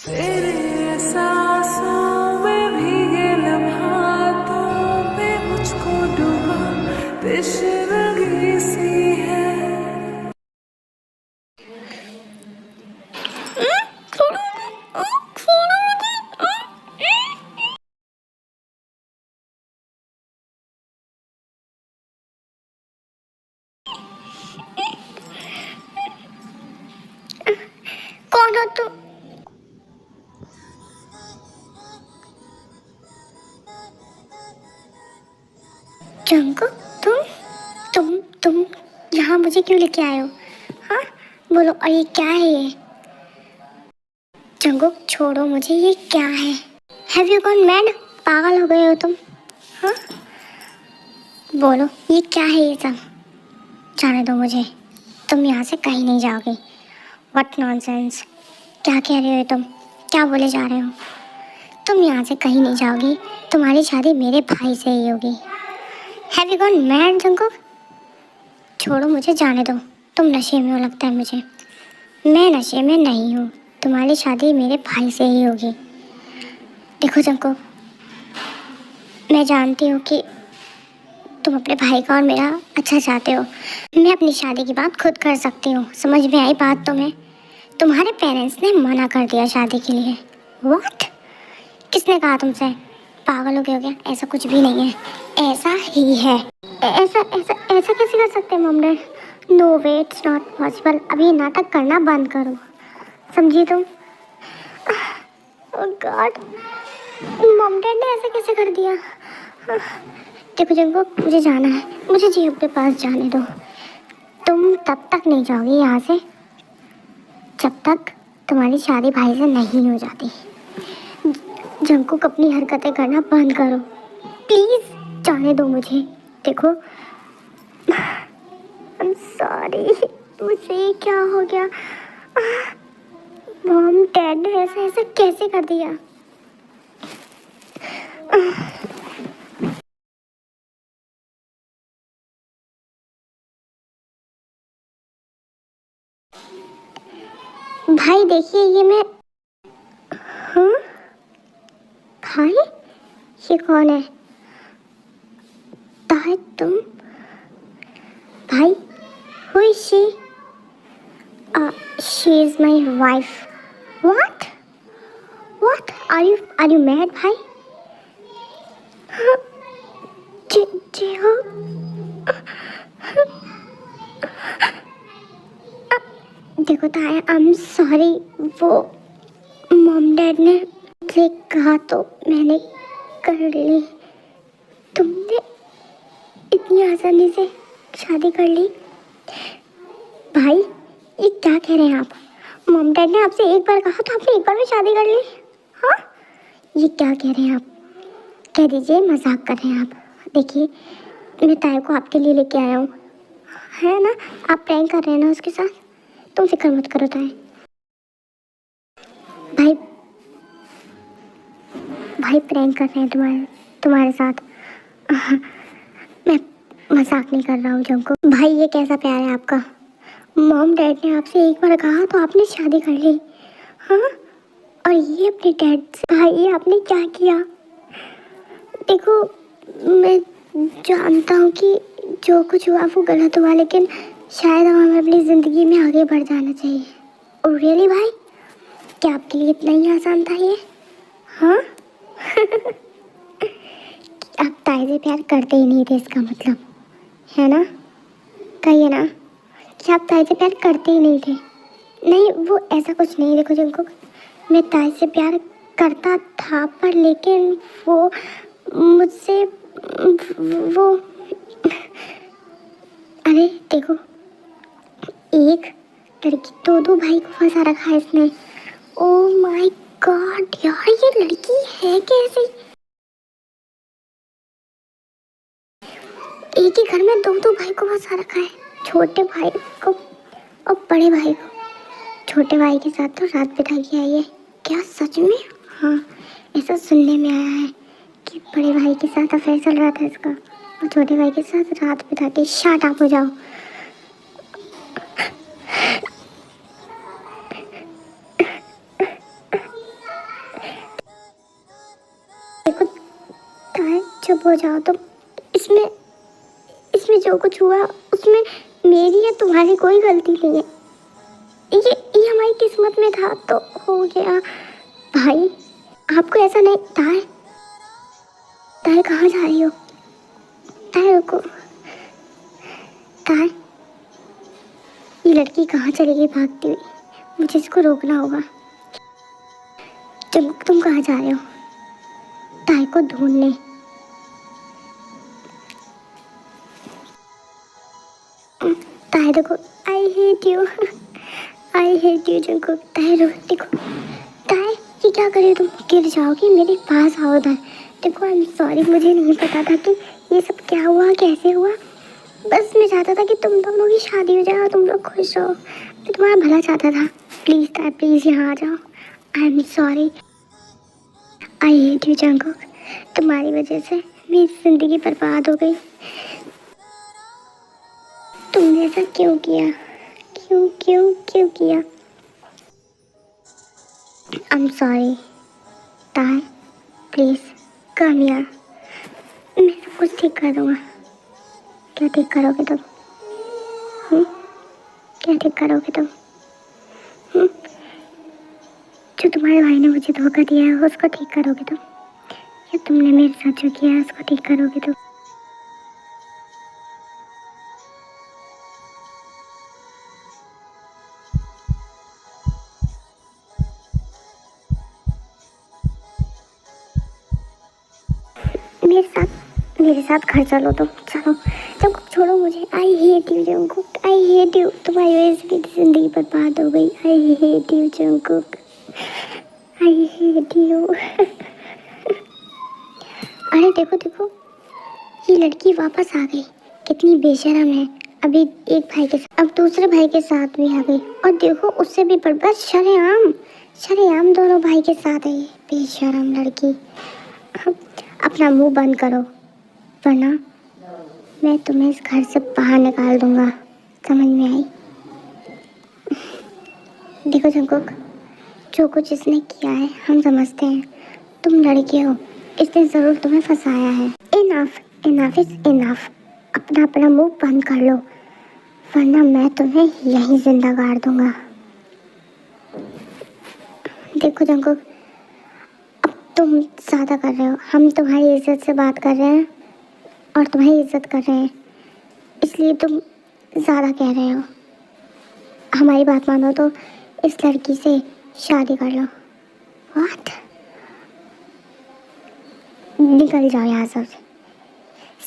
तेरे सांसों में भीगे लम्हातों में मुझको डूबा तशनगी सी है। कौन हो तुम? जंगू, तुम यहाँ मुझे क्यों लेके आए हो? हाँ बोलो, और ये क्या है ये? जंगू छोड़ो मुझे, ये क्या है? Have you gone mad? पागल हो गए हो तुम? हाँ बोलो, ये क्या है ये सब? जाने दो मुझे, तुम यहाँ से कहीं नहीं जाओगे। व्हाट नॉनसेंस, क्या कह रहे हो तुम? क्या बोले जा रहे हो? तुम यहाँ से कहीं नहीं जाओगी, तुम्हारी शादी मेरे भाई से ही होगी। Have you gone mad Jangu? छोड़ो मुझे, जाने दो। तुम नशे में हो लगता है मुझे। मैं नशे में नहीं हूँ, तुम्हारी शादी मेरे भाई से ही होगी। देखो जंगू, मैं जानती हूँ कि तुम अपने भाई का और मेरा अच्छा चाहते हो। मैं अपनी शादी की बात खुद कर सकती हूँ, समझ में आई बात तुम्हें? तुम्हारे पेरेंट्स ने मना कर दिया शादी के लिए। व्हाट? किसने कहा तुमसे? पागल हो गए हो क्या? ऐसा कुछ भी नहीं है, ऐसा ही है। ऐसा ऐसा ऐसा कैसे कर सकते हैं mom dad? No way, it's not possible. अभी नाटक करना बंद करो, समझी तुम? ओह गॉड, मॉम डैड ने ऐसा कैसे कर दिया? देखो जंगू, मुझे जाना है, मुझे जी के पास जाने दो। तुम तब तक नहीं जाओगी यहाँ से जब तक तुम्हारी शादी भाई से नहीं हो जाती। जंगू, अपनी हरकतें करना बंद करो प्लीज, जाने दो मुझे। देखो, आई एम सॉरी, मुझे क्या हो गया? मॉम डैड ने ऐसा ऐसा कैसे कर दिया? भाई देखिए, ये मैं। हाँ भाई, ये कौन है? ताहिर तुम? भाई, who is she? She is my wife. What? What are you mad भाई? हाँ, जी जी हो। देखो ताया, आई एम सॉरी, वो मॉम डैड ने मुझे कहा तो मैंने कर ली। तुमने इतनी आसानी से शादी कर ली? भाई, ये क्या कह रहे हैं आप? मॉम डैड ने आपसे एक बार कहा तो आपने एक बार में शादी कर ली? हाँ, ये क्या कह रहे हैं आप? कह दीजिए मजाक कर रहे हैं आप। देखिए, मैं ताया को आपके लिए लेके आया हूँ, है ना? आप प्रैंक कर रहे हैं ना उसके साथ? तुम फिक्र मत करो ताया। भाई, भाई प्रैंक कर रहे हैं तुम्हारे साथ। मैं मजाक नहीं कर रहा हूँ जंको। भाई, ये कैसा प्यार है आपका? मॉम डैड ने आपसे एक बार कहा तो आपने शादी कर ली? हाँ, और ये अपने डैड से? भाई, ये आपने क्या किया? देखो, मैं जानता हूँ कि जो कुछ हुआ वो गलत हुआ, लेकिन शायद हमें अपनी ज़िंदगी में आगे बढ़ जाना चाहिए। और रियली भाई, क्या आपके लिए इतना ही आसान था ये? हाँ। आप ताई से प्यार करते ही नहीं थे, इसका मतलब है ना? कहिए ना कि आप ताई से प्यार करते ही नहीं थे। नहीं, वो ऐसा कुछ नहीं। देखो जिनको, मैं ताई से प्यार करता था, पर लेकिन वो मुझसे वो अरे देखो, एक लड़की दो भाई को फंसा रखा है इसने। ओह माय गॉड यार, ये लड़की है कैसी? एक ही घर में दो भाई को फंसा रखा है, छोटे भाई को और बड़े भाई को। छोटे भाई के साथ तो रात बिता के आई है क्या? सच में? हाँ, ऐसा सुनने में आया है कि बड़े भाई के साथ अफेयर चल रहा था इसका, और छोटे भाई के साथ रात बिता के। शट अप हो जाओ। चुप हो जाओ तुम। इसमें इसमें जो कुछ हुआ उसमें मेरी या तुम्हारी कोई गलती नहीं है। ये हमारी किस्मत में था तो हो गया। भाई आपको ऐसा नहीं। ताय ताय कहाँ जा रही हो? ताय रुको। ताय ये लड़की कहाँ चली गई भागती हुई? मुझे इसको रोकना होगा। तुम कहाँ जा रहे हो? ताय को ढूंढने। ताय देखो, I hate you, I hate you Jungkook. ताय देखो, ताय ये क्या कर रही हो तुम? गिर जाओगी, मेरे पास आओ। ताय देखो, आई एम सॉरी, मुझे नहीं पता था कि ये सब क्या हुआ, कैसे हुआ। बस मैं चाहता था कि तुम दोनों की शादी हो जाए और तुम लोग खुश हो। मैं तुम्हारा भला चाहता था। प्लीज़ ताय, प्लीज़ यहाँ आ जाओ। आई am sorry, I hate you Jungkook. तुम्हारी वजह से मेरी ज़िंदगी बर्बाद हो गई। तुमने ऐसा क्यों किया? क्यों क्यों क्यों किया? आई एम सॉरी ताय, प्लीज़ कम हियर। मैं सब कुछ ठीक कर दूँगा। क्या ठीक करोगे तुम? क्या ठीक करोगे तुम? जो तुम्हारे भाई ने मुझे धोखा दिया है उसको ठीक करोगे तुम? या तुमने मेरे साथ जो किया है उसको ठीक करोगे तुम? मेरे साथ घर चलो तुम, चलो। जंकुक छोड़ो मुझे। I hate you Jungkook, I hate you. तुम्हारी वजह से मेरी जिंदगी बर्बाद हो गई। I hate you Jungkook, I hate you. अरे देखो देखो, ये लड़की वापस आ गई। कितनी बेशरम है। अभी एक भाई के साथ, अब दूसरे भाई के साथ भी आ गई। और देखो उससे भी बर्बाद, शरेआम शरेआम दोनों भाई के साथ है ये बेशरम लड़की। अपना मुंह बंद करो वरना मैं तुम्हें इस घर से बाहर निकाल दूंगा। समझ में आई? देखो जंकुक, जो कुछ इसने किया है हम समझते हैं। तुम लड़के हो, इसने ज़रूर तुम्हें फंसाया है। Enough enough is enough. अपना मुंह बंद कर लो वरना मैं तुम्हें यहीं जिंदा गाड़ दूंगा। देखो जंकुक, अब तुम ज़्यादा कर रहे हो। हम तुम्हारी इज्जत से बात कर रहे हैं और तुम्हारी इज्जत कर रहे हैं, इसलिए तुम ज़्यादा कह रहे हो। हमारी बात मानो तो इस लड़की से शादी कर लो। व्हाट? निकल जाओ यहाँ से,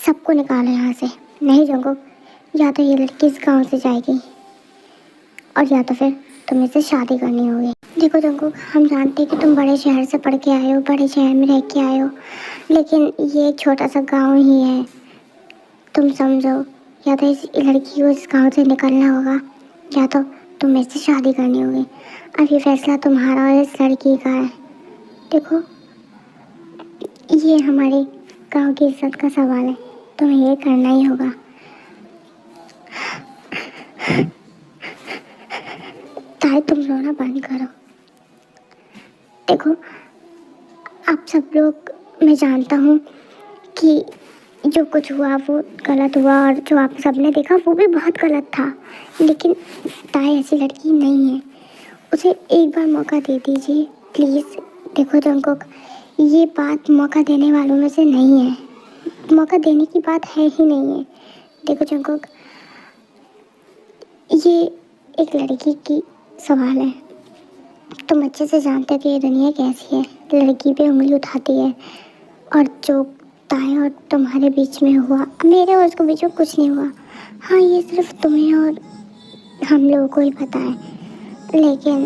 सबको निकालो यहाँ से। नहीं जंकुक, या तो ये लड़की इस गांव से जाएगी और या तो फिर तुम्हें से शादी करनी होगी। देखो जंकुक, हम जानते हैं कि तुम बड़े शहर से पढ़ के आए हो, बड़े शहर में रह के आए हो, लेकिन ये एक छोटा सा गांव ही है। तुम समझो, या तो इस लड़की को इस गांव से निकलना होगा या तो तुम्हें से शादी करनी होगी। अब ये फैसला तुम्हारा और इस लड़की का है। देखो, ये हमारे गांव की इज्जत का सवाल है, तुम्हें ये करना ही होगा। ताई तुम रोना बंद करो। देखो आप सब लोग, मैं जानता हूँ कि जो कुछ हुआ वो गलत हुआ और जो आप सबने देखा वो भी बहुत गलत था, लेकिन ताई ऐसी लड़की नहीं है। उसे एक बार मौका दे दीजिए प्लीज़। देखो जंकुक, ये बात मौका देने वालों में से नहीं है, मौका देने की बात है ही नहीं है। देखो जंकुक, ये एक लड़की की सवाल है। तुम अच्छे से जानते हो कि ये दुनिया कैसी है, लड़की पे उंगली उठाती है। और जो ताई और तुम्हारे बीच में हुआ, मेरे और उसके बीच में कुछ नहीं हुआ। हाँ, ये सिर्फ तुम्हें और हम लोगों को ही पता है, लेकिन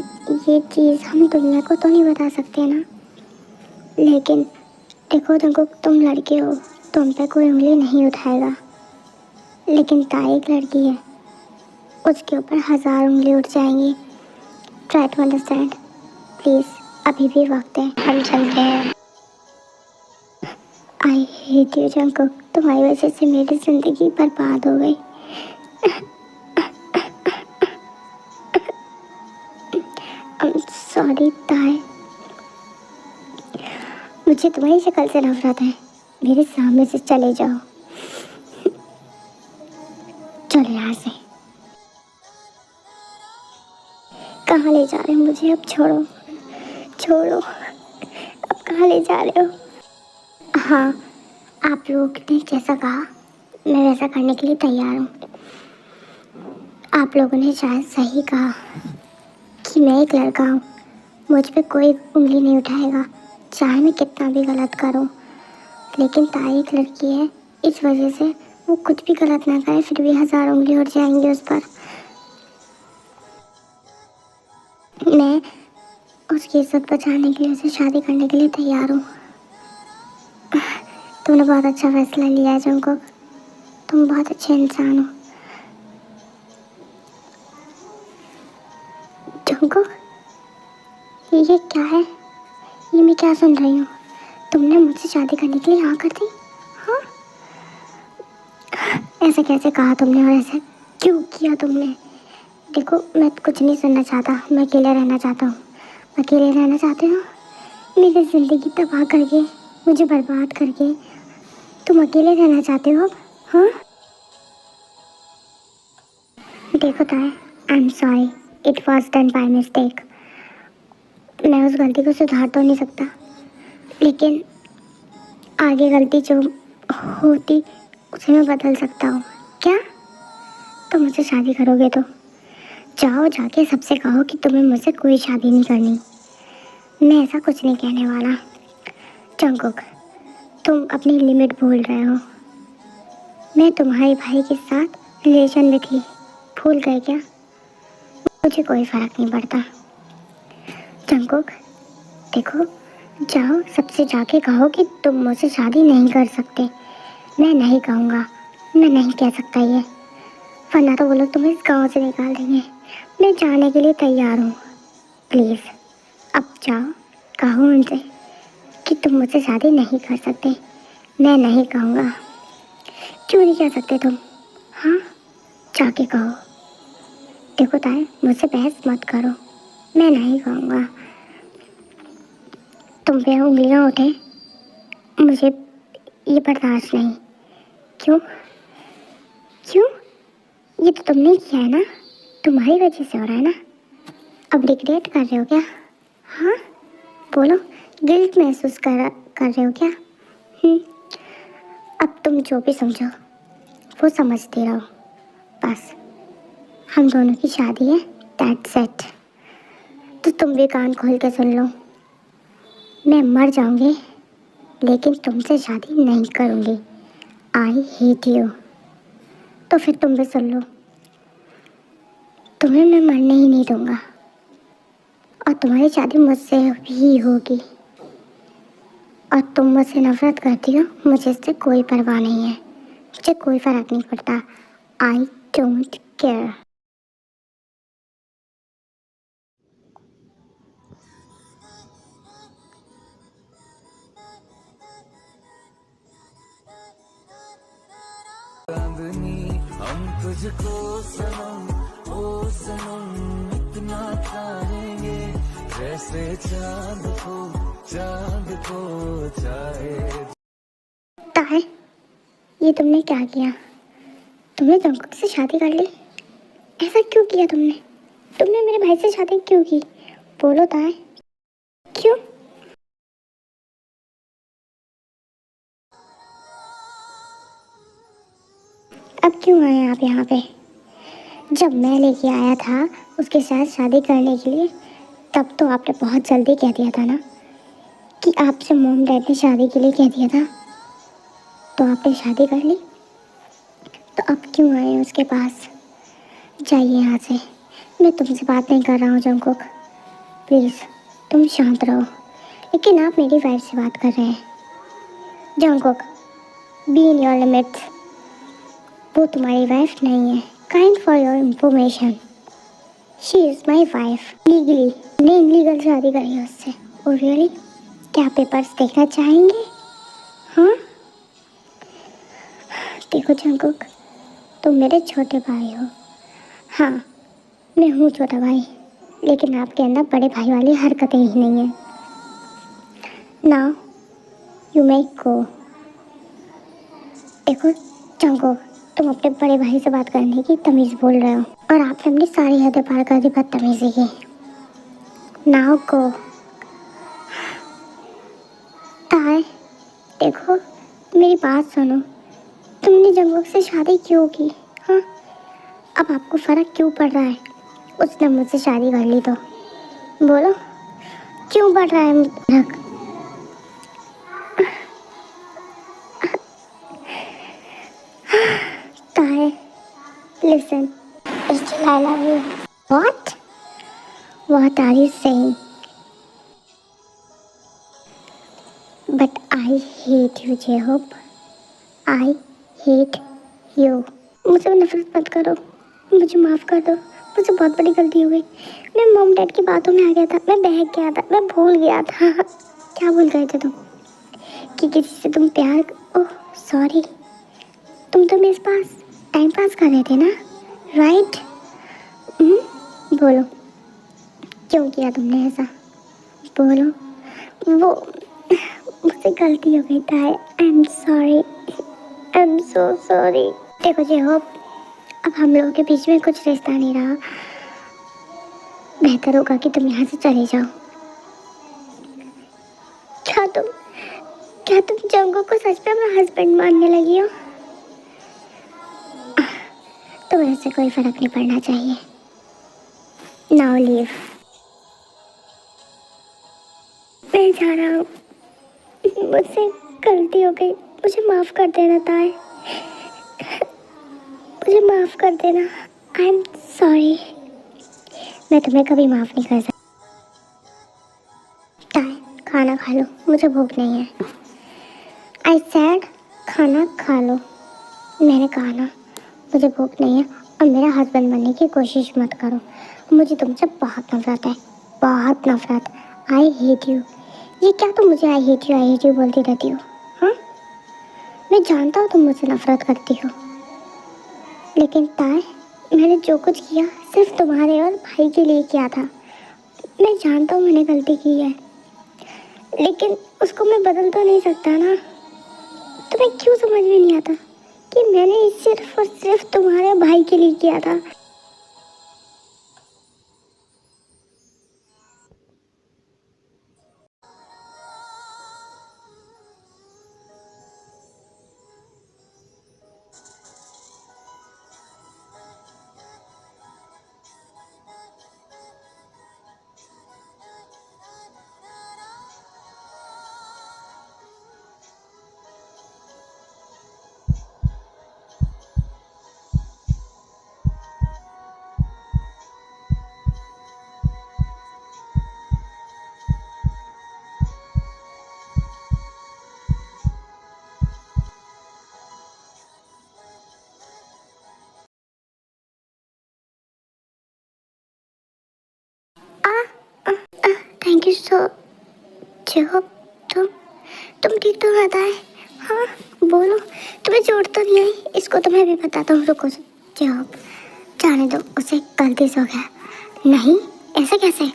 ये चीज़ हम दुनिया को तो नहीं बता सकते ना। लेकिन देखो तुमको, तुम लड़के हो, तुम पे कोई उंगली नहीं उठाएगा, लेकिन ताई एक लड़की है, उसके ऊपर 1000 उंगली उठ जाएंगी। ट्राई टू अंडरस्टैंड प्लीज़, अभी भी वक्त है, हम चलते हैं। आई हेट यू जंकुक, तुम्हारी वजह से मेरी ज़िंदगी बर्बाद हो गई। सॉरी ताई, मुझे तुम्हारी शक्ल से नफरत है, मेरे सामने से चले जाओ। चलो यहाँ से। कहाँ ले जा रहे हो मुझे? अब छोड़ो, छोड़ो। अब कहाँ ले जा रहे हो? हाँ, आप लोग ने जैसा कहा मैं वैसा करने के लिए तैयार हूँ। आप लोगों ने शायद सही कहा कि मैं एक लड़का हूँ, मुझ पे कोई उंगली नहीं उठाएगा, चाहे मैं कितना भी गलत करूँ। लेकिन ताई एक लड़की है, इस वजह से वो कुछ भी गलत ना करे फिर भी 1000 उंगली उठ जाएंगी उस पर। मैं उसकी इज्जत बचाने के लिए उसे शादी करने के लिए तैयार हूँ। तुमने बहुत अच्छा फैसला लिया है जंगकुक, तुम बहुत अच्छे इंसान हो। जंगकुक, ये क्या है? ये मैं क्या सुन रही हूँ? तुमने मुझसे शादी करने के लिए हाँ कर दी? हाँ, ऐसे कैसे कहा तुमने और ऐसे क्यों किया तुमने? देखो, मैं कुछ नहीं सुनना चाहता, मैं अकेले रहना चाहता हूँ। अकेले रहना चाहते हो? मेरी ज़िंदगी तबाह करके, मुझे बर्बाद करके तुम अकेले रहना चाहते हो अब? हाँ, देखो ताए, आई am sorry, it was done by mistake. मैं उस गलती को सुधार तो नहीं सकता, लेकिन आगे गलती जो होती उसे मैं बदल सकता हूँ। क्या तुम मुझसे शादी करोगे? तो जाओ, जाके सबसे कहो कि तुम्हें मुझसे कोई शादी नहीं करनी। मैं ऐसा कुछ नहीं कहने वाला। जंगकुक, तुम अपनी लिमिट भूल रहे हो। मैं तुम्हारे भाई के साथ रिलेशन में थी, भूल गए क्या? मुझे कोई फ़र्क नहीं पड़ता। जंगकुक, देखो, जाओ सबसे जाके कहो कि तुम मुझसे शादी नहीं कर सकते। मैं नहीं कहूँगा, मैं नहीं कह सकता ये, वरना तो वो लोग तुम्हें इस गाँव से निकाल देंगे। मैं जाने के लिए तैयार हूँ। प्लीज़ अब जाओ, कहो उनसे कि तुम मुझसे शादी नहीं कर सकते। मैं नहीं कहूँगा। क्यों नहीं कह सकते तुम? हाँ, जाके कहो। देखो ताए, मुझसे बहस मत करो, मैं नहीं कहूँगा। तुम पे उंगलियाँ उठे, मुझे ये बर्दाश्त नहीं। क्यों? क्यों? ये तो तुमने किया है ना, तुम्हारी वजह से हो रहा है ना। अब रिग्रेट कर रहे हो क्या? हाँ, बोलो, गिल्ट महसूस कर रहे हो क्या? अब तुम जो भी समझो वो समझते रहो। बस हम दोनों की शादी है, दैट्स इट। तो तुम भी कान खोल के सुन लो, मैं मर जाऊंगी लेकिन तुमसे शादी नहीं करूंगी। I hate you. तो फिर तुम भी सुन लो, तुम्हें मैं मरने ही नहीं दूंगा और तुम्हारी शादी मुझसे ही होगी। और तुम मुझसे नफरत करती हो, मुझे इससे कोई परवाह नहीं है, मुझे कोई फ़र्क नहीं पड़ता। I don't care. चांदनी हम तुझको सनम, ओ सनम इतना चाहेंगे जैसे चांद को चाहे। ताहे, ये तुमने क्या किया? तुमने जंगकुक से शादी कर ली? ऐसा क्यों किया तुमने? तुमने मेरे भाई से शादी क्यों की? बोलो ताहे, क्यों? अब क्यों आए आप यहाँ पे? जब मैं लेके आया था उसके साथ शादी करने के लिए, तब तो आपने बहुत जल्दी कह दिया था ना कि आपसे मॉम डैड ने शादी के लिए कह दिया था, तो आपने शादी कर ली। तो अब क्यों आए उसके पास? जाइए यहाँ से, मैं तुमसे बात नहीं कर रहा हूँ जंगकुक, प्लीज़ तुम शांत रहो। लेकिन आप मेरी वाइफ से बात कर रहे हैं। Jungkook, be in your limits. वो तुम्हारी वाइफ नहीं है, kind for your information, she is my wife legally. मैंने इनलीगल शादी करी है उससे। और रियली, क्या पेपर्स देखना चाहेंगे? हाँ, देखो जंगकुक, तुम मेरे छोटे भाई हो। हाँ, मैं हूँ छोटा भाई, लेकिन आपके अंदर बड़े भाई वाली हरकतें ही नहीं हैं। नाउ यू मे गो। देखो जंगो, तुम अपने बड़े भाई से बात करने की तमीज भूल रहे हो और आपने अपनी सारी हदें पार कर दी बदतमीजी की। Now go. ताए, देखो मेरी बात सुनो, तुमने जंगो से शादी क्यों की? हाँ, अब आपको फर्क क्यों पड़ रहा है? उसने मुझसे शादी कर ली तो बोलो, क्यों पड़ रहा है फर्क? ताए, listen, still I love you. What? What are you saying? But I hate you, Jacob. I hate you. मुझसे नफरत मत करो, मुझे माफ़ कर दो, मुझसे बहुत बड़ी गलती हो गई। मैं मॉम डैड की बातों में आ गया था, मैं बहक गया था, मैं भूल गया था। क्या भूल गए थे तुम? कि किसी से तुम प्यार, ओह सॉरी, तुम तो मेरे पास टाइम पास कर रहे थे ना, राइट? बोलो, क्यों किया तुमने ऐसा? बोलो। वो मुझसे गलती हो गई था, आई am sorry, I am so sorry. देखो जेहोब, अब हम लोगों के बीच में कुछ रिश्ता नहीं रहा, बेहतर होगा कि तुम यहाँ से चले जाओ। क्या तुम जंगो को सच में अपना हस्बैंड मानने लगी हो? तो ऐसे कोई फर्क नहीं पड़ना चाहिए। Now leave. मैं जा रहा हूँ, मुझसे गलती हो गई, मुझे माफ कर देना ताए, मुझे माफ कर देना, आई एम सॉरी। मैं तुम्हें कभी माफ नहीं कर सकती। ताए, खाना खा लो, मुझे भूख नहीं है। आई सेड खाना खा लो, मैंने कहा ना, मुझे भूख नहीं है। और मेरा हस्बैंड बनने की कोशिश मत करो, मुझे तुमसे बहुत नफरत है, बहुत नफरत। I hate you. ये क्या तुम मुझे आई हेट यू बोलती रहती हो? हाँ, मैं जानता हूँ तुम मुझसे नफरत करती हो, लेकिन ताए, मैंने जो कुछ किया सिर्फ तुम्हारे और भाई के लिए किया था। मैं जानता हूँ मैंने गलती की है, लेकिन उसको मैं बदल तो नहीं सकता ना। तुम्हें क्यों समझ में नहीं आता कि मैंने सिर्फ और सिर्फ तुम्हारे भाई के लिए किया था? Thank you so. जेहोब, तुम ठीक तो रहता है? हाँ बोलो, तुम्हें चोट तो नहीं आई? इसको तो मैं भी बताता हूँ, रुको। जेहोब, जाने दो, उसे गलती से हो गया। नहीं, ऐसे कैसे?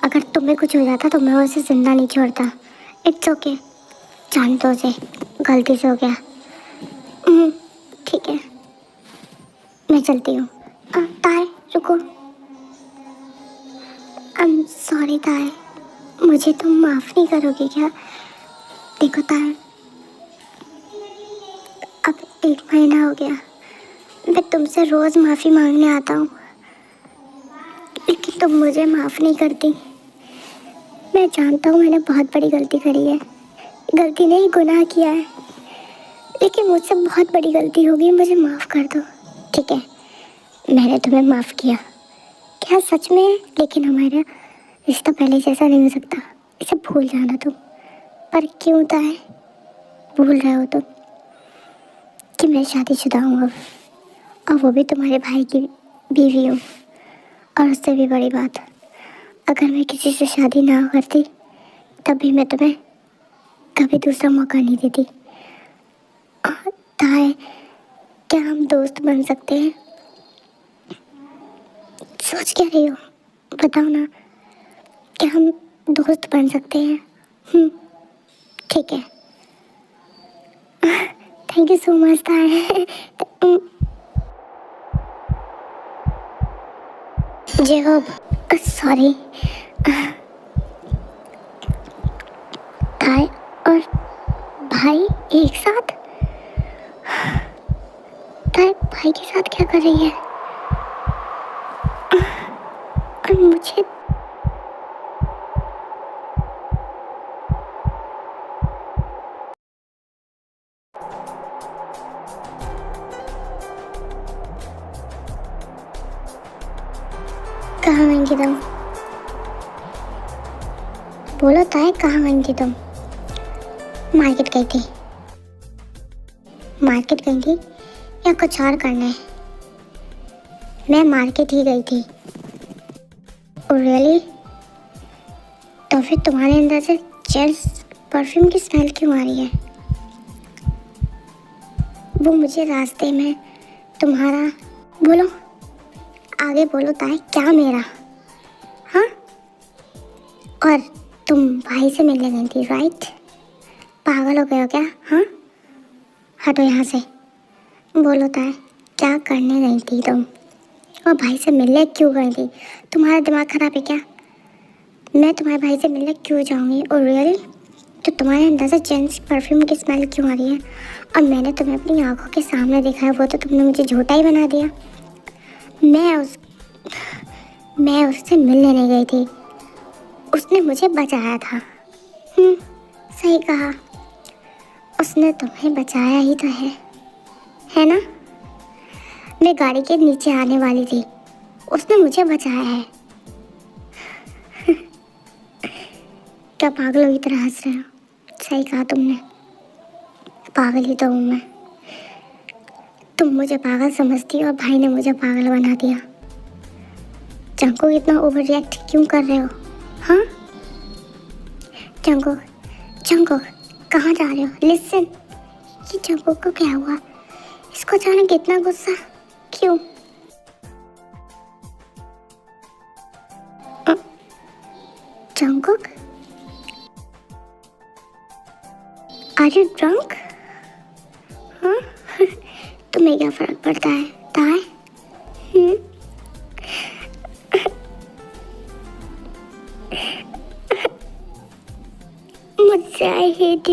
अगर तुम्हें कुछ हो जाता तो मैं उसे जिंदा नहीं छोड़ता। इट्स ओके, जान दो उसे, गलती से हो गया। ठीक है, मैं चलती हूँ। ताए रुको। आई एम सॉरी ताए, मुझे तुम माफ़ नहीं करोगे क्या? देखो ताए, अब 1 महीना हो गया, मैं तुमसे रोज़ माफ़ी मांगने आता हूँ, लेकिन तुम मुझे माफ़ नहीं करती। मैं जानता हूँ मैंने बहुत बड़ी गलती करी है, गलती नहीं गुनाह किया है, लेकिन मुझसे बहुत बड़ी गलती होगी, मुझे माफ़ कर दो। ठीक है, मैंने तुम्हें माफ़ किया। क्या सच में? लेकिन हमारा रिश्ता पहले जैसा नहीं हो सकता, इसे भूल जाना तुम। पर क्यों होता है भूल रहे हो तुम कि मैं शादीशुदा हूँ अब, और वो भी तुम्हारे भाई की बीवी हूँ। और उससे भी बड़ी बात, अगर मैं किसी से शादी ना करती तब भी मैं तुम्हें कभी दूसरा मौका नहीं देती। ताए, क्या हम दोस्त बन सकते हैं? सोच क्या रही हो, बताओ ना, क्या हम दोस्त बन सकते हैं? ठीक है, थैंक यू सो मच ताए। Jacob, sorry. ताए और भाई एक साथ? ताए भाई के साथ क्या कर रही है? और मुझे कहाँ गई थी तुम? बोलो ताए, कहाँ गई थी तुम? मार्केट गई थी? मार्केट गई थी या कुछ और करने? मैं मार्केट ही गई थी। रियली? तो फिर तुम्हारे अंदर से जेंट्स परफ्यूम की स्मेल क्यों आ रही है? वो मुझे रास्ते में तुम्हारा, बोलो आगे बोलो ताए, क्या मेरा? हाँ, और तुम भाई से मिलने गई थी राइट? पागल हो गए हो क्या? हाँ, हटो यहाँ से। बोलो ताए, क्या करने गई थी तुम? और भाई से मिलने क्यों गई थी? तुम्हारा दिमाग खराब है क्या? मैं तुम्हारे भाई से मिलने क्यों जाऊँगी? और रियली, तो तुम्हारे अंदर से जेंट्स परफ्यूम की स्मेल क्यों आ रही है? और मैंने तुम्हें अपनी आंखों के सामने देखा है, वो तो तुमने मुझे झूठा ही बना दिया। मैं उससे मिलने नहीं गई थी, उसने मुझे बचाया था। सही कहा, उसने तुम्हें बचाया ही तो है ना? मैं गाड़ी के नीचे आने वाली थी, उसने मुझे बचाया है। क्या पागलों की तरह हंस रहे हो? सही कहा तुमने, पागल ही तो हूँ मैं। तुम मुझे पागल समझती हो और भाई ने मुझे पागल बना दिया। जंको इतना ओवर रिएक्ट क्यों कर रहे हो? हाँ जंको कहाँ जा रहे हो? लिसन, ये जंको को क्या हुआ? इसको जाने कितना गुस्सा क्यों? Jungkook, are you drunk? हाँ, तुम्हें क्या फर्क पड़ता है ताए? मुझसे आई हेट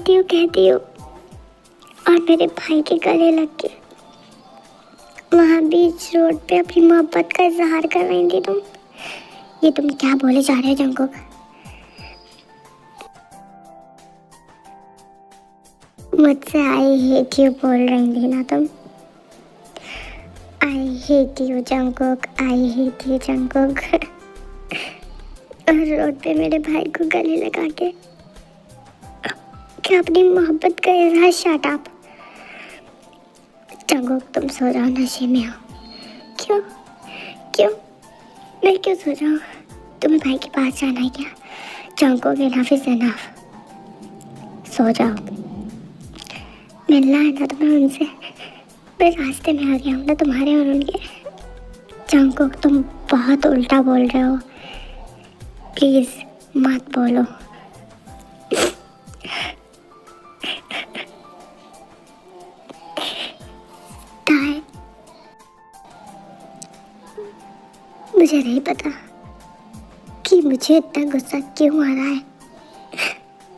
यू कहती हो और मेरे भाई के गले लग के वहाँ बीच रोड पे अपनी मोहब्बत का इजहार कर रही थी तुम। ये तुम क्या बोले जा रहे हो जंकुक? मुझसे आई हेट यू बोल रही थी ना तुम? I hate you Jungkook, I hate you Jungkook. और रोड पे मेरे भाई को गले लगा के क्या अपनी मोहब्बत का इजहार? शट अप जंकुक, तुम सो जाओ, नशे में हो। क्यों मैं क्यों सो जाऊँ? तुम्हें भाई के पास जाना है क्या? जंकुक, इनफ इज इनफ, सो जाओ। मिलना है ना तुम्हें उनसे? मैं रास्ते में आ गया हूँ ना तुम्हारे और उनके। जंकुक, तुम बहुत उल्टा बोल रहे हो, प्लीज मत बोलो। ताए, मुझे नहीं पता कि मुझे इतना गुस्सा क्यों आ रहा है,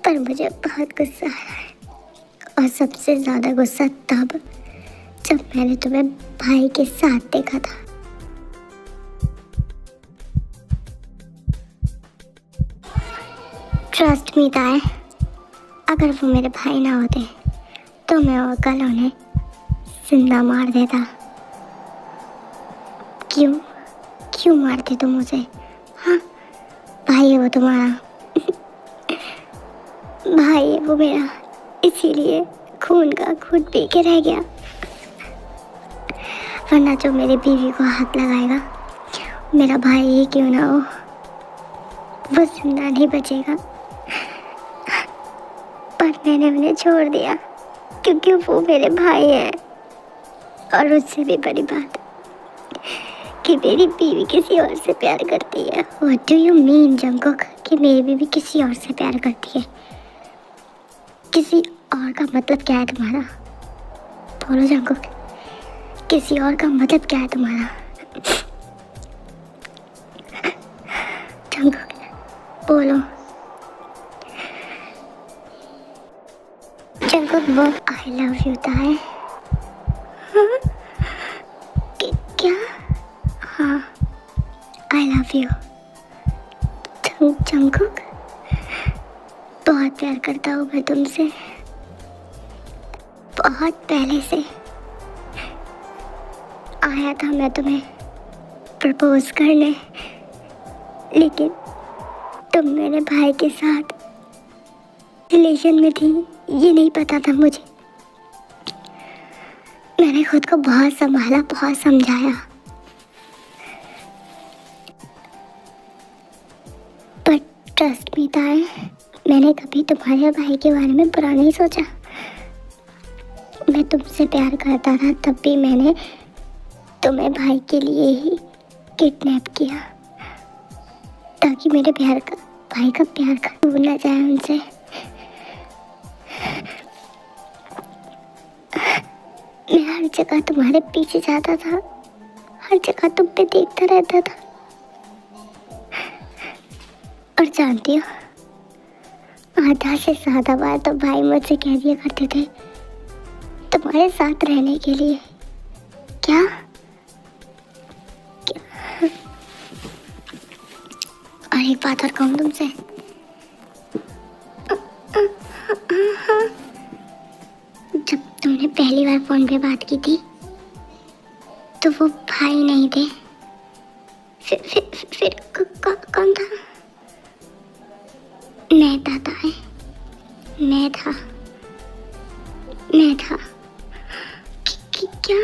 पर मुझे बहुत गुस्सा आ रहा है। और सबसे ज़्यादा गुस्सा तब जब मैंने तुम्हें भाई के साथ देखा था। ट्रस्ट मी ताए, अगर वो मेरे भाई ना होते तो मैं वो कल उन्हें जिंदा मार देता। क्यों मारते तुम मुझे? हाँ, भाई है वो तुम्हारा। भाई है वो मेरा, इसीलिए खून का खून पी के रह गया। वरना जो मेरी बीवी को हाथ लगाएगा, मेरा भाई ही क्यों ना हो, वो जिंदा नहीं बचेगा। पर मैंने उन्हें छोड़ दिया क्योंकि वो मेरे भाई हैं। और उससे भी बड़ी बात कि मेरी बीवी किसी और से प्यार करती है। What do you mean Jungkook, कि मेरी बीवी किसी और से प्यार करती है? किसी और का मतलब क्या है तुम्हारा? बोलो जंगकुक, किसी और का मतलब क्या है तुम्हारा? जंगकुक बोलो। जंगकुक वो आई लव यू ताए। हाँ? क्या? हाँ, आई लव यू। जंगकुक बहुत प्यार करता हूँ मैं तुमसे, बहुत पहले से। आया था मैं तुम्हें प्रपोज करने, लेकिन तुम मेरे भाई के साथ रिलेशन में थी, ये नहीं पता था मुझे। मैंने खुद को बहुत संभाला, बहुत समझाया, पर ट्रस्ट मी ताए, मैंने कभी तुम्हारे भाई के बारे में बुरा नहीं सोचा। मैं तुमसे प्यार करता था, तब भी मैंने तुम्हें भाई के लिए ही किडनैप किया, ताकि मेरे भाई का प्यार का दूर न जाए उनसे। मैं हर जगह तुम्हारे पीछे जाता था, हर जगह तुम पे देखता रहता था। और जानती हो, आधा से ज्यादा बार तो भाई मुझसे कह दिया करते थे तुम्हारे साथ रहने के लिए। क्या? और एक बात और कहूँ तुमसे, जब तुमने पहली बार फोन पे बात की थी तो वो भाई नहीं थे, फिर कौन था? मैं था ताए, मैं था। क्या?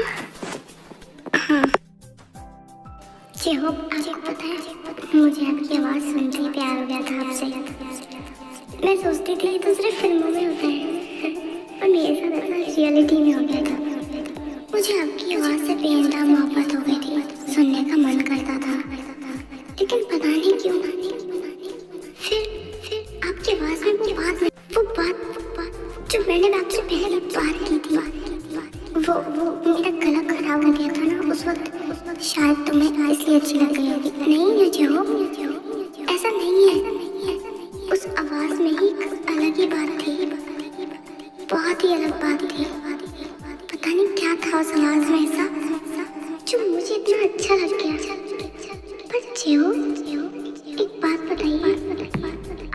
हाँ, आपको पता है, मुझे आपकी आवाज़ सुन के प्यार हो गया था आपसे। मैं सोचती थी तो सिर्फ फिल्मों में होता है, और मेरे साथ ऐसा रियलिटी में हो गया था। मुझे आपकी आवाज़ से बेइंतहा मोहब्बत हो गई थी, सुनने का मन करता था, लेकिन पता नहीं क्यों फिर आपकी आवाज़ में वो बात जो मैंने आपसे पहले बात की थी, वो मेरा गला खराब हो गया था ना उस वक्त, शायद तुम्हें इसलिए अच्छी लग गई होगी। नहीं जो ऐसा नहीं है, उस आवाज में ही अलग ही बात थी, बहुत ही अलग बात थी। पता नहीं क्या था उस आवाज में ऐसा जो मुझे इतना अच्छा लग गया। पर जो एक बात बताइए,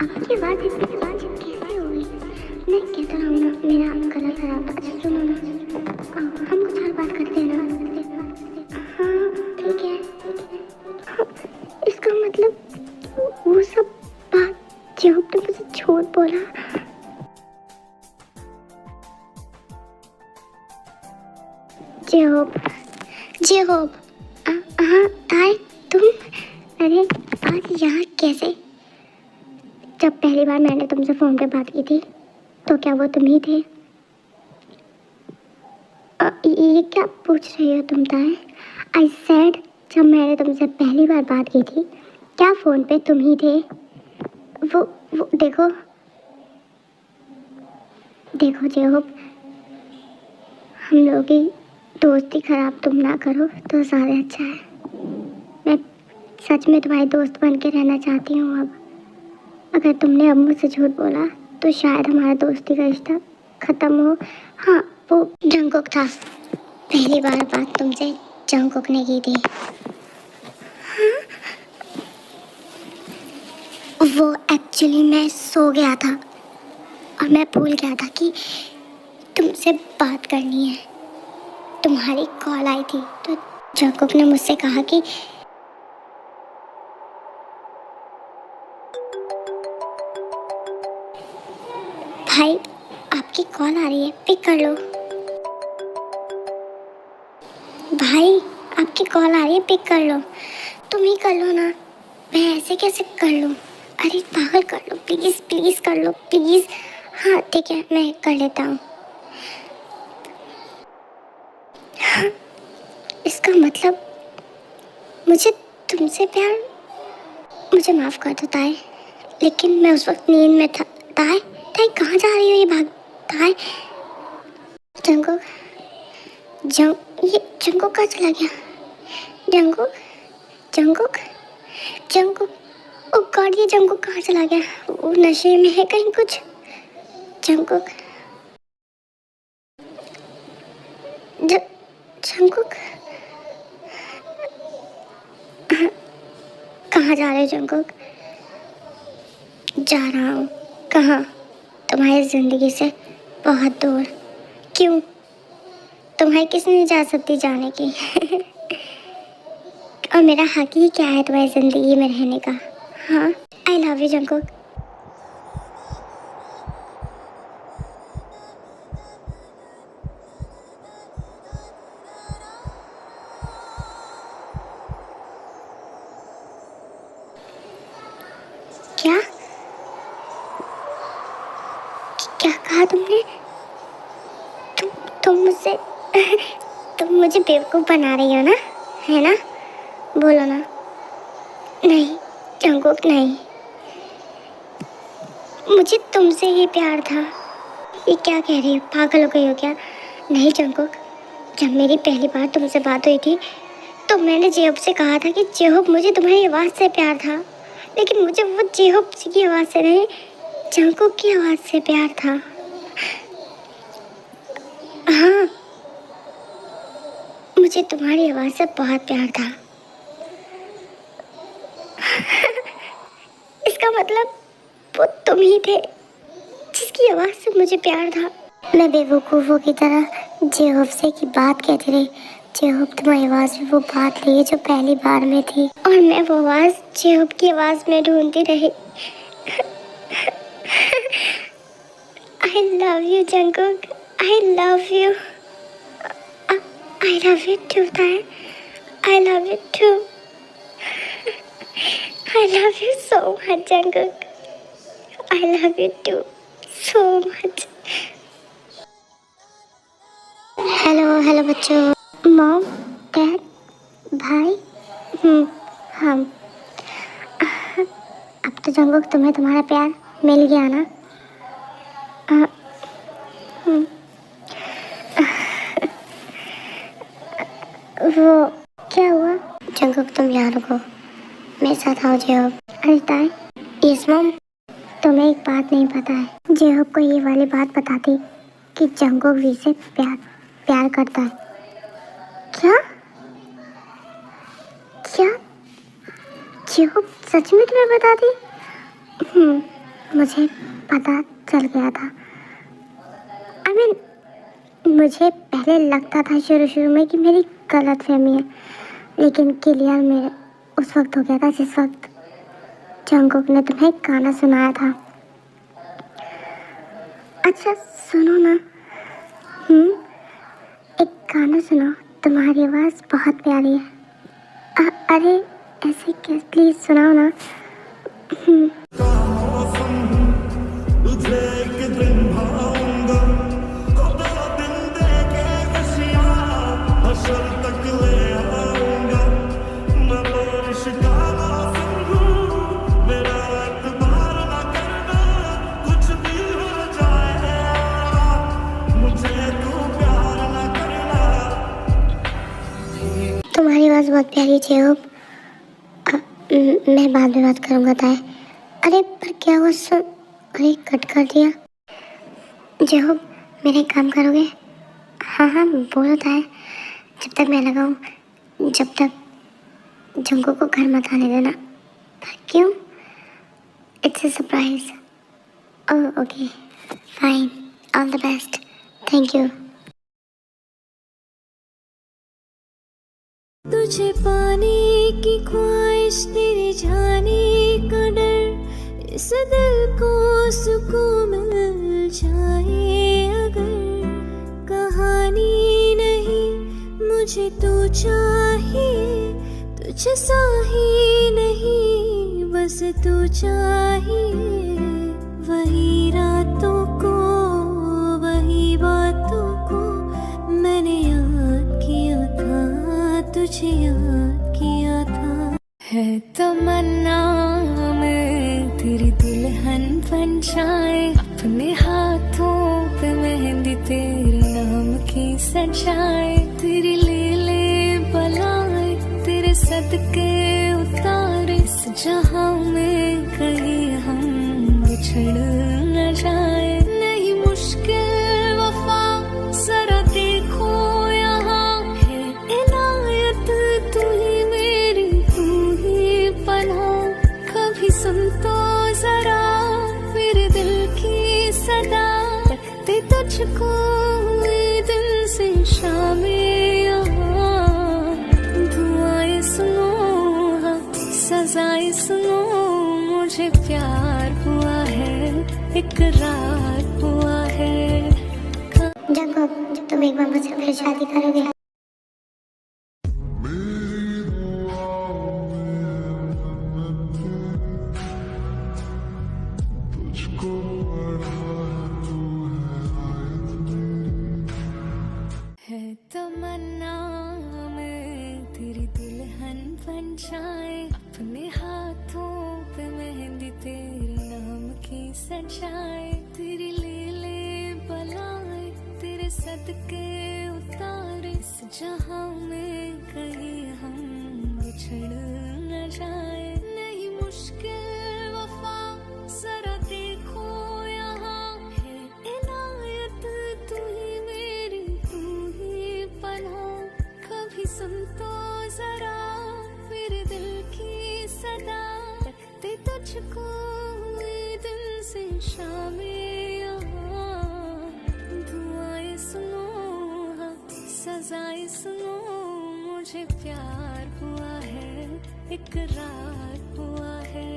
आपकी आवाज इतनी कैसे हो गई? मैं कहता हूँ ना, मेरा गला खराब था। अच्छा सुनो ना, हम कुछ और बात करते हैं ना। हाँ ठीक है। इसका मतलब वो सब बात जो तुमने मुझे झूठ बोला। जेहोब, हाँ ताई तुम, अरे आज यहाँ कैसे? जब पहली बार मैंने तुमसे फ़ोन पे बात की थी तो क्या वो तुम ही थे? ये क्या पूछ रही हो तुम ताए? आई सेड, जब मैंने तुमसे पहली बार बात की थी क्या फ़ोन पे तुम ही थे? वो देखो जेहोब, हम लोगों की दोस्ती खराब तुम ना करो तो ज़्यादा अच्छा है। मैं सच में तुम्हारी दोस्त बन के रहना चाहती हूँ। अब अगर तुमने अब मुझसे झूठ बोला तो शायद हमारा दोस्ती का रिश्ता ख़त्म हो। हाँ, वो जंगकुक था, पहली बार बात तुमसे जंगकुक ने की थी। हाँ? वो एक्चुअली मैं सो गया था और मैं भूल गया था कि तुमसे बात करनी है। तुम्हारी कॉल आई थी तो जंगकुक ने मुझसे कहा कि भाई आपकी कॉल आ रही है, पिक कर लो। भाई आपकी कॉल आ रही है, पिक कर लो। तुम ही कर लो ना, मैं ऐसे कैसे कर लूँ? अरे पागल, कर लो प्लीज़, प्लीज़ कर लो प्लीज़। हाँ ठीक है, मैं कर लेता हूँ। हाँ, इसका मतलब मुझे तुमसे प्यार, मुझे माफ़ कर दो ताए, लेकिन मैं उस वक्त नींद में था। ताए ताए कहाँ जा रही हो ये भाग? ताए जंगकुक ये जंगकुक कहाँ चला गया? जंगकुक जंगकुक जंगकुक, ओ गॉड, ये जंगकुक कहाँ चला गया? वो नशे में है कहीं कुछ? जंगकुक जंगकुक कहाँ जा रहे हो जंगकुक? जा रहा हूँ। कहाँ? तुम्हारी ज़िंदगी से बहुत दूर। क्यों? तुम्हें किसने इजाज़त दी जाने की? और मेरा हक ही क्या है तुम्हारी ज़िंदगी में रहने का? हाँ, आई लव यू जंगकुक। क्या क्या कहा तुमने? तुम मुझसे तुम मुझे बेवकूफ़ बना रही हो ना, है ना? बोलो ना। नहीं जंगकुक, नहीं, मुझे तुमसे ही प्यार था। ये क्या कह रही हो? पागल हो गई हो क्या? नहीं जंगकुक, जब मेरी पहली बार तुमसे बात हुई थी तो मैंने जेहोब से कहा था कि जेहोब, मुझे तुम्हारी आवाज़ से प्यार था, लेकिन मुझे वो जेहोब की आवाज़ से नहीं, जंगकुक की आवाज़ से प्यार था। हाँ, मुझे तुम्हारी आवाज़ से बहुत प्यार था। इसका मतलब वो तुम ही थे जिसकी आवाज़ से मुझे प्यार था। मैं बेवकूफ़ों की तरह जेहोब से की बात कहती रही। जेहोब, तुम्हारी आवाज़ में वो बात नहीं है जो पहली बार में थी, और मैं वो आवाज़ जेहोब की आवाज़ में ढूंढती रही। I love you Jungkook, I love you. I love you too, Tae. I love you too. I love you so much, Jungkook. I love you too so much. Hello बच्चों। मॉम, डैड, भाई, हम। अब तो Jungkook तुम्हें तुम्हारा प्यार मिल गया ना? वो क्या हुआ? जंगकुक तुम यहाँ रुको, मेरे साथ आओ जेहोब। अरे ताई, यस मॉम। तुम्हें एक बात नहीं पता है, जेहोब को ये वाली बात बता दी कि जंगकुक वी से प्यार करता है। क्या क्या जेहोब सच में तुम्हें बता दी? मुझे पता चल गया था। मुझे पहले लगता था शुरू में कि मेरी गलतफहमी है, लेकिन क्लियर मेरे उस वक्त हो गया था जिस वक्त जंगकुक ने तुम्हें गाना सुनाया था। अच्छा सुनो ना, एक गाना सुनो, तुम्हारी आवाज़ बहुत प्यारी है। अरे ऐसे क्या, प्लीज़ सुनाओ ना। तुम्हारी आवाज़ बहुत प्यारी है जेहोब। मैं बाद में बात करूँगा ताए। अरे पर क्या हुआ? अरे कट कर दिया। जेहोब, मेरा एक काम करोगे? हाँ बोलो ताए। जब तक मैं लगाऊँ, जब तक जंगकुक को घर मत आने देना। क्यों? It's a surprise. Oh okay fine, all the best, thank you. तुझे पाने की ख्वाहिश, तेरे जाने का डर, इस दिल को सुकून मिल जाए अगर। कहानी नहीं मुझे तू चाहिए, तुझ सा ही नहीं बस तू चाहिए। वही रातों को, वही बातों को मैंने याद किया था, तुझे याद किया था। है तमन्ना मैं तेरी दुल्हन बन जाए, अपने हाथों पे मेहंदी तेरे नाम की सजाए, तेरी ले बलाए, तेरे सदके उतारे, इस जहां में कहीं हम बिछड़ न जाए। नहीं मुश्किल वफा जरा देखो यहाँ है इनायत, तू ही मेरी तू ही पनाह। कभी सुन तो जरा मेरे दिल की सदा, रखते तुझको हुए दिन से शामें यहाँ। दुआएं सुनो हाँ सजाएं सुनो, मुझे प्यार हुआ है, इकरार हुआ है। जब तुम एक बार मुझसे फिर शादी करोगे। है तमन्ना में तेरी दुल्हन बन जाए, अपने हाथों पे मेहंदी तेरे नाम की सजाए, तेरी ले बलाए, तेरे सदके उतारे, इस जहां में कहीं हम बिछड़ न जाए। नहीं मुश्किल वफा जरा देखो यहाँ है इनायत, तू ही मेरी तू ही पनाह। कभी सुन तो जरा मेरे दिल की सदा, रखते तुझको हुए दिन से शामें यहाँ। दुआएं सुनो हाँ सजाएं सुनो, मुझे प्यार हुआ है, इकरार हुआ है।